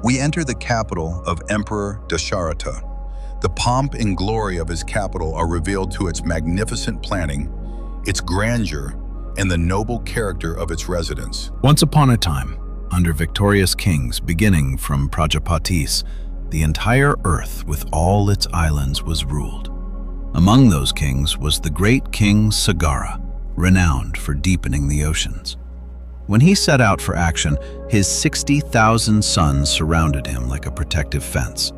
We enter the capital of Emperor Dasharatha. The pomp and glory of his capital are revealed to its magnificent planning, its grandeur, and the noble character of its residents. Once upon a time, under victorious kings beginning from Prajapatis, the entire earth with all its islands was ruled. Among those kings was the great king Sagara, renowned for deepening the oceans. When he set out for action, his 60,000 sons surrounded him like a protective fence.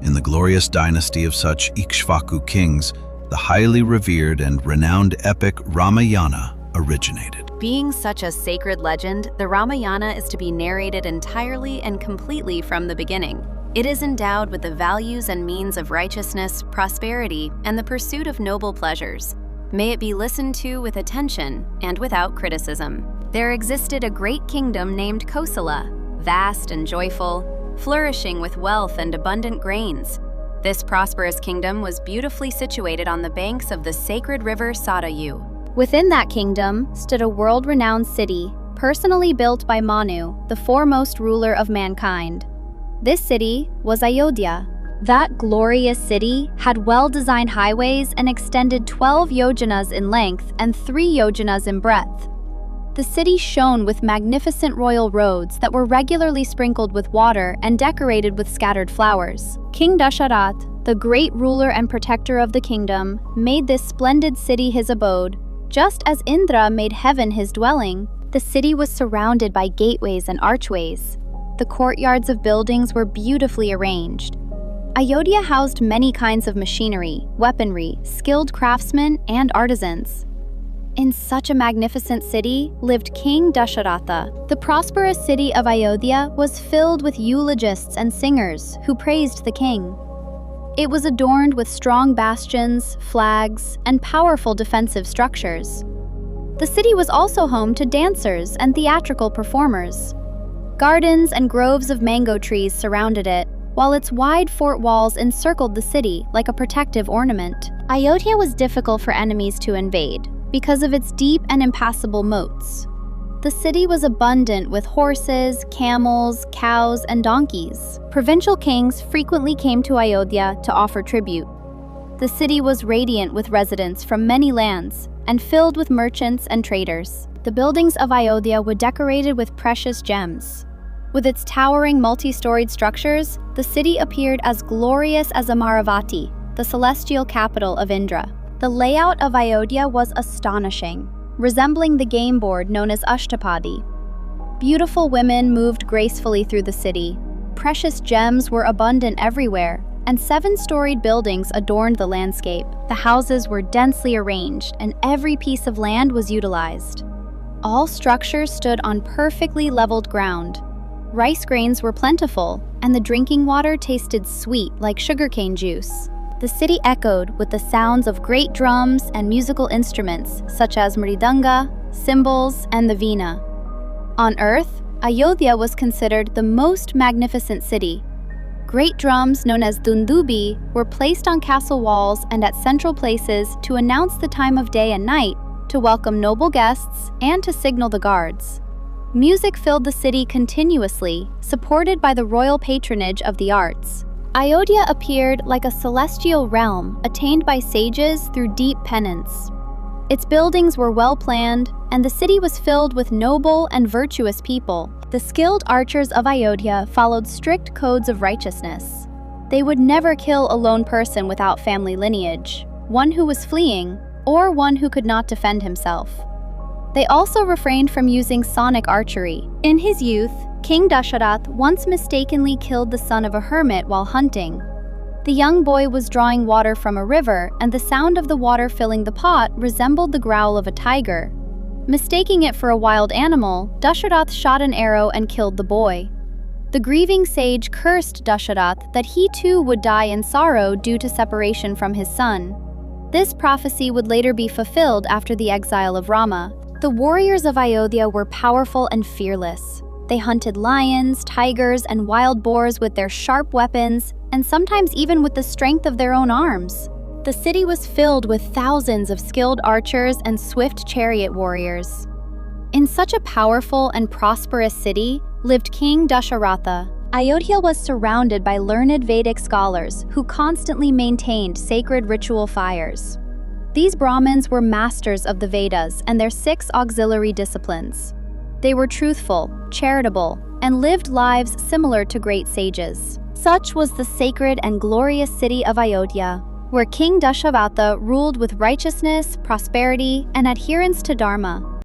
In the glorious dynasty of such Ikshvaku kings, the highly revered and renowned epic Ramayana originated. Being such a sacred legend, the Ramayana is to be narrated entirely and completely from the beginning. It is endowed with the values and means of righteousness, prosperity, and the pursuit of noble pleasures. May it be listened to with attention and without criticism. There existed a great kingdom named Kosala, vast and joyful, flourishing with wealth and abundant grains. This prosperous kingdom was beautifully situated on the banks of the sacred river Sarayu. Within that kingdom stood a world-renowned city, personally built by Manu, the foremost ruler of mankind. This city was Ayodhya. That glorious city had well-designed highways and extended 12 yojanas in length and 3 yojanas in breadth. The city shone with magnificent royal roads that were regularly sprinkled with water and decorated with scattered flowers. King Dasharatha, the great ruler and protector of the kingdom, made this splendid city his abode. Just as Indra made heaven his dwelling, the city was surrounded by gateways and archways. The courtyards of buildings were beautifully arranged. Ayodhya housed many kinds of machinery, weaponry, skilled craftsmen, and artisans. In such a magnificent city lived King Dasharatha. The prosperous city of Ayodhya was filled with eulogists and singers who praised the king. It was adorned with strong bastions, flags, and powerful defensive structures. The city was also home to dancers and theatrical performers. Gardens and groves of mango trees surrounded it, while its wide fort walls encircled the city like a protective ornament. Ayodhya was difficult for enemies to invade because of its deep and impassable moats. The city was abundant with horses, camels, cows, and donkeys. Provincial kings frequently came to Ayodhya to offer tribute. The city was radiant with residents from many lands and filled with merchants and traders. The buildings of Ayodhya were decorated with precious gems. With its towering multi-storied structures, the city appeared as glorious as Amaravati, the celestial capital of Indra. The layout of Ayodhya was astonishing, resembling the game board known as Ashtapadi. Beautiful women moved gracefully through the city. Precious gems were abundant everywhere, and 7-storied buildings adorned the landscape. The houses were densely arranged, and every piece of land was utilized. All structures stood on perfectly leveled ground. Rice grains were plentiful, and the drinking water tasted sweet like sugarcane juice. The city echoed with the sounds of great drums and musical instruments such as mridanga, cymbals, and the veena. On earth, Ayodhya was considered the most magnificent city. Great drums known as dundubi were placed on castle walls and at central places to announce the time of day and night, to welcome noble guests, and to signal the guards. Music filled the city continuously, supported by the royal patronage of the arts. Ayodhya appeared like a celestial realm attained by sages through deep penance. Its buildings were well planned, and the city was filled with noble and virtuous people. The skilled archers of Ayodhya followed strict codes of righteousness. They would never kill a lone person without family lineage, one who was fleeing, or one who could not defend himself. They also refrained from using sonic archery. In his youth, King Dasharatha once mistakenly killed the son of a hermit while hunting. The young boy was drawing water from a river, and the sound of the water filling the pot resembled the growl of a tiger. Mistaking it for a wild animal, Dasharatha shot an arrow and killed the boy. The grieving sage cursed Dasharatha that he too would die in sorrow due to separation from his son. This prophecy would later be fulfilled after the exile of Rama. The warriors of Ayodhya were powerful and fearless. They hunted lions, tigers, and wild boars with their sharp weapons, and sometimes even with the strength of their own arms. The city was filled with thousands of skilled archers and swift chariot warriors. In such a powerful and prosperous city lived King Dasharatha. Ayodhya was surrounded by learned Vedic scholars who constantly maintained sacred ritual fires. These Brahmins were masters of the Vedas and their 6 auxiliary disciplines. They were truthful, charitable, and lived lives similar to great sages. Such was the sacred and glorious city of Ayodhya, where King Dashavatha ruled with righteousness, prosperity, and adherence to Dharma.